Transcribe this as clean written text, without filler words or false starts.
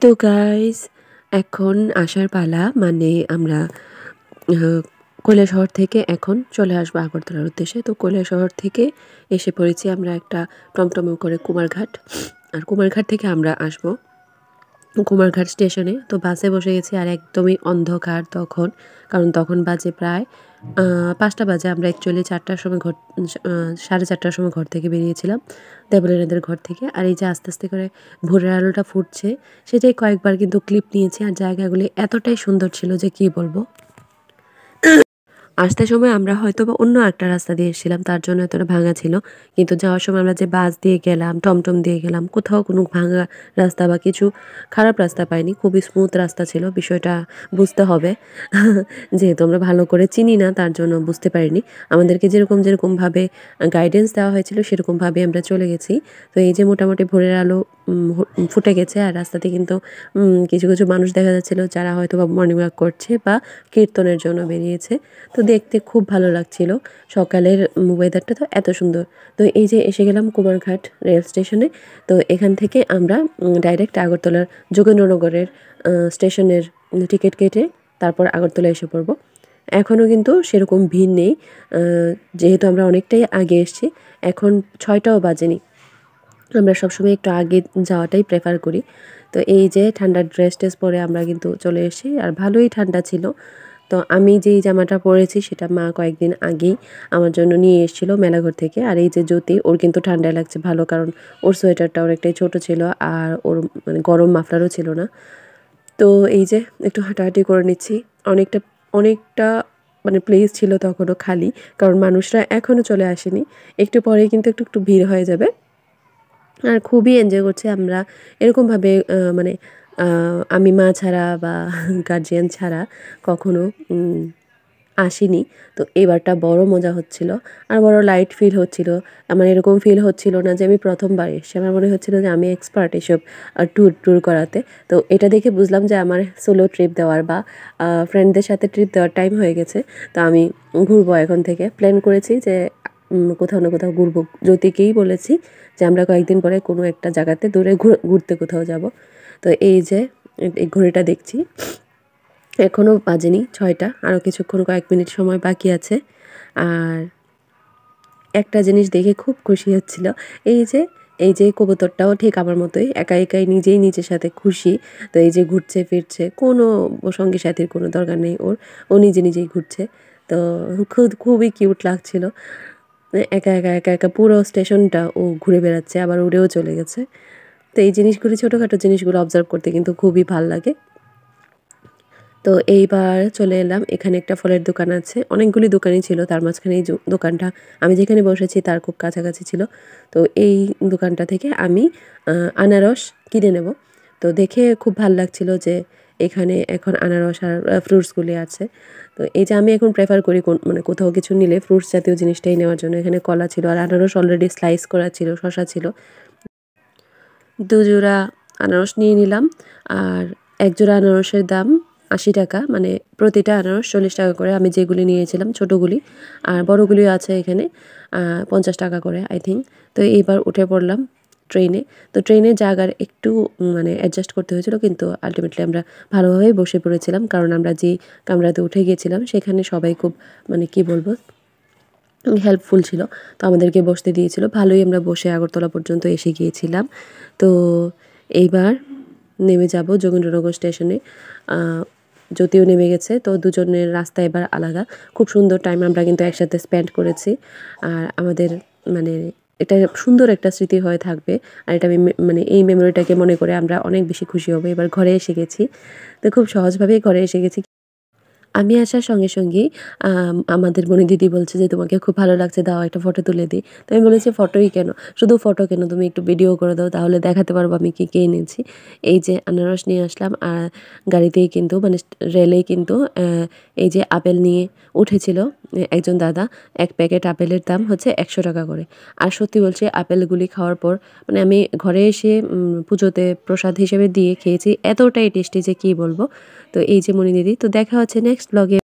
তো গাইস, এখন আসার পালা। মানে আমরা কৈলাসহর থেকে এখন চলে আসবো আগরতলার উদ্দেশ্যে। তো কৈলাসহর থেকে এসে পড়েছি আমরা একটা টমটমে করে কুমারঘাট। আর কুমারঘাট থেকে আমরা আসবো কুমারঘাট স্টেশনে। তো বাসে বসে গেছি আর একদমই অন্ধকার তখন, কারণ তখন বাজে প্রায় 5টা বাজে। আমরা অ্যাকচুয়ালি 4টার সময় 4:30টার সময় ঘর থেকে বেরিয়েছিলাম, দেবলীনাদের ঘর থেকে। আর এই যে আস্তে আস্তে করে ভোরের আলোটা ফুটছে, সেটাই কয়েকবার কিন্তু ক্লিপ নিয়েছি। আর জায়গাগুলি এতটাই সুন্দর ছিল যে কি বলবো। আসতে সময় আমরা হয়তো বা অন্য একটা রাস্তা দিয়ে এসেছিলাম, তার জন্য এতটা ভাঙা ছিল। কিন্তু যাওয়ার সময় আমরা যে বাস দিয়ে গেলাম, টমটম দিয়ে গেলাম, কোথাও কোনো ভাঙা রাস্তা বা কিছু খারাপ রাস্তা পাইনি। খুবই স্মুথ রাস্তা ছিল। বিষয়টা বুঝতে হবে যেহেতু আমরা ভালো করে চিনি না, তার জন্য বুঝতে পারিনি। আমাদেরকে যেরকমভাবে গাইডেন্স দেওয়া হয়েছিল সেরকমভাবে আমরা চলে গেছি। তো এই যে মোটামুটি ভোরের আলো ফুটে গেছে। আর রাস্তাতে কিন্তু কিছু কিছু মানুষ দেখা যাচ্ছিল যারা হয়তো বা মর্নিং ওয়াক করছে বা কীর্তনের জন্য বেরিয়েছে। তো দেখতে খুব ভালো লাগছিল। সকালের ওয়েদারটা তো এত সুন্দর। তো এই যে এসে গেলাম কুমারঘাট রেল স্টেশনে। তো এখান থেকে আমরা ডাইরেক্ট আগরতলার যোগেন্দ্রনগরের স্টেশনের টিকিট কেটে তারপর আগরতলা এসে পড়ব। এখনও কিন্তু সেরকম ভিড় নেই, যেহেতু আমরা অনেকটাই আগে এসেছি। এখন 6টাও বাজেনি। আমরা সবসময় একটু আগে যাওয়াটাই প্রেফার করি। তো এই যে ঠান্ডার ড্রেস টেস পরে আমরা কিন্তু চলে এসেছি। আর ভালোই ঠান্ডা ছিল। তো আমি যেই জামাটা পরেছি সেটা মা কয়েকদিন আগেই আমার জন্য নিয়ে এসেছিলো মেলাঘর থেকে। আর এই যে জ্যোতি, ওর কিন্তু ঠান্ডায় লাগছে ভালো, কারণ ওর সোয়েটারটা অনেকটাই ছোট ছিল আর ওর মানে গরম মাফলারও ছিল না। তো এই যে একটু হাঁটাহাঁটি করে নিচ্ছি। অনেকটা অনেকটা মানে প্লেস ছিল তখনও খালি, কারণ মানুষরা এখনও চলে আসেনি। একটু পরেই কিন্তু একটু একটু ভিড় হয়ে যাবে। আর খুবই এনজয় করছি আমরা এরকমভাবে। মানে আমি মা ছাড়া বা গার্জিয়ান ছাড়া কখনো আসিনি। তো এবারটা বড় মজা হচ্ছিল আর বড় লাইট ফিল হচ্ছিল। আমার এরকম ফিল হচ্ছিল না যে আমি প্রথমবার এসেছি। আমার মনে হচ্ছিল যে আমি এক্সপার্ট এসব ট্যুর করাতে। তো এটা দেখে বুঝলাম যে আমার সোলো ট্রিপ দেওয়ার বা ফ্রেন্ডদের সাথে ট্রিপ দেওয়ার টাইম হয়ে গেছে। তো আমি ঘুরবো এখন থেকে। প্ল্যান করেছি যে কোথাও না কোথাও ঘুরবো। জ্যোতিকেই বলেছি যে আমরা কয়েকদিন পরে কোনো একটা জায়গাতে দূরে ঘুরতে কোথাও যাব। তো এই যে এই ঘড়িটা দেখছি, এখনও বাজেনি 6টা, আরও কিছুক্ষণ কয়েক মিনিট সময় বাকি আছে। আর একটা জিনিস দেখে খুব খুশি হচ্ছিল। এই যে কবুতরটাও ঠিক আমার মতোই একা একাই নিজেই নিজের সাথে খুশি। তো এই যে ঘুরছে ফিরছে, কোনো সঙ্গী সাথীর কোনো দরকার নেই ওর, ও নিজে নিজেই ঘুরছে। তো খুবই কিউট লাগছিল। একা একা পুরো স্টেশনটা ও ঘুরে বেড়াচ্ছে, আবার উড়েও চলে গেছে। তো এই জিনিসগুলি, ছোটোখাটো জিনিসগুলো অবজার্ভ করতে কিন্তু খুবই ভাল লাগে। তো এইবার চলে এলাম, এখানে একটা ফলের দোকান আছে। অনেকগুলি দোকানই ছিল, তার মাঝখানে এই দোকানটা আমি যেখানে বসেছি তার খুব কাছাকাছি ছিল। তো এই দোকানটা থেকে আমি আনারস কিনে নেব। তো দেখে খুব ভাল লাগছিল যে এখানে এখন আনারস আর ফ্রুটসগুলি আছে। তো এই যে আমি এখন প্রেফার করি মানে কোথাও কিছু নিলে ফ্রুটস জাতীয় জিনিসটাই নেওয়ার জন্য। এখানে কলা ছিল আর আনারস অলরেডি স্লাইস করা ছিল, শসা ছিল। 2 জোড়া আনারস নিয়ে নিলাম। আর 1 জোড়া আনারসের দাম 80 টাকা, মানে প্রতিটা আনারস 40 টাকা করে। আমি যেগুলি নিয়েছিলাম ছোটোগুলি, আর বড়গুলিও আছে এখানে 50 টাকা করে আই থিঙ্ক। তো এইবার উঠে পড়লাম ট্রেনে। তো ট্রেনের জায়গার একটু মানে অ্যাডজাস্ট করতে হয়েছিল, কিন্তু আলটিমেটলি আমরা ভালোভাবেই বসে পড়েছিলাম, কারণ আমরা যে কামরাতে উঠে গিয়েছিলাম সেখানে সবাই খুব মানে কি বলবো হেল্পফুল ছিল। তো আমাদেরকে বসতে দিয়েছিল, ভালোই আমরা বসে আগরতলা পর্যন্ত এসে গিয়েছিলাম। তো এইবার নেমে যাব যোগেন্দ্রনগর স্টেশনে। যদিও নেমে গেছে, তো দুজনের রাস্তা এবার আলাদা। খুব সুন্দর টাইম আমরা কিন্তু একসাথে স্পেন্ড করেছি। আর আমাদের মানে এটা সুন্দর একটা স্মৃতি হয়ে থাকবে। আর এটা আমি মানে এই মেমোরিটাকে মনে করে আমরা অনেক বেশি খুশি হব। এবার ঘরে এসে গেছি, তো খুব সহজভাবেই ঘরে এসে গেছি। আমি আসার সঙ্গে সঙ্গেই আমাদের বনি দিদি বলছে যে, "তোমাকে খুব ভালো লাগছে, দাও একটা ফটো তুলে দিই।" তো আমি বলেছি, "ফটোই কেন? শুধু ফটো কেন? তুমি একটু ভিডিও করে দাও, তাহলে দেখাতে পারবো আমি কী, কী এনেছি।" এই যে আনারস নিয়ে আসলাম। আর গাড়িতেই কিন্তু মানে রেলেই কিন্তু এই যে আপেল নিয়ে উঠেছিল একজন দাদা। 1 প্যাকেট আপেলের দাম হচ্ছে 100 টাকা করে। আর সত্যি বলছি, আপেলগুলি খাওয়ার পর মানে আমি ঘরে এসে পুজোতে প্রসাদ হিসেবে দিয়ে খেয়েছি। এতটাই টেস্টি যে কী বলবো। তো এই যে মনি দিদি, তো দেখা হচ্ছে নেক্সট ব্লগে।